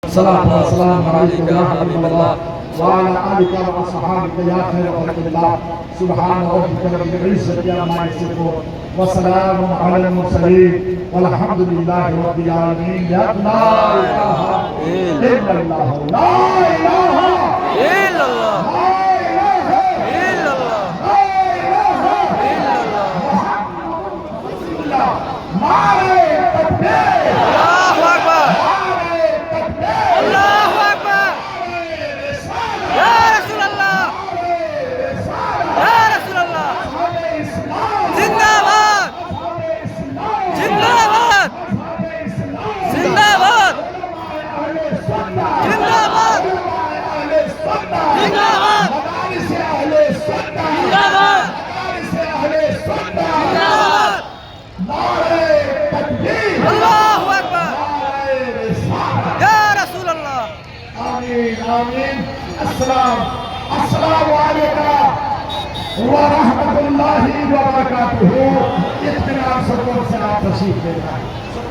الصلاة والسلام عليك يا حبيب الله وعلى آلك وصحابك يا خير خلق الله سبحان ربك رب العزة عما يصفون وسلام على المرسلين والحمد لله رب العالمين لا إله إلا الله لا إله إلا الله لا إله إلا الله لا إله إلا الله إلا نعرہ تکبیر الله أكبر نعرہ تکبیر الله أكبر يا رسول الله يا رسول الله زنداباد زنداباد زنداباد زنداباد زنداباد زنداباد زنداباد الله أكبر يا رسول الله آمین آمین السلام علیکم ورحمۃ اللہ وبرکاتہ اطمینان سے تشریف لے رہا ہے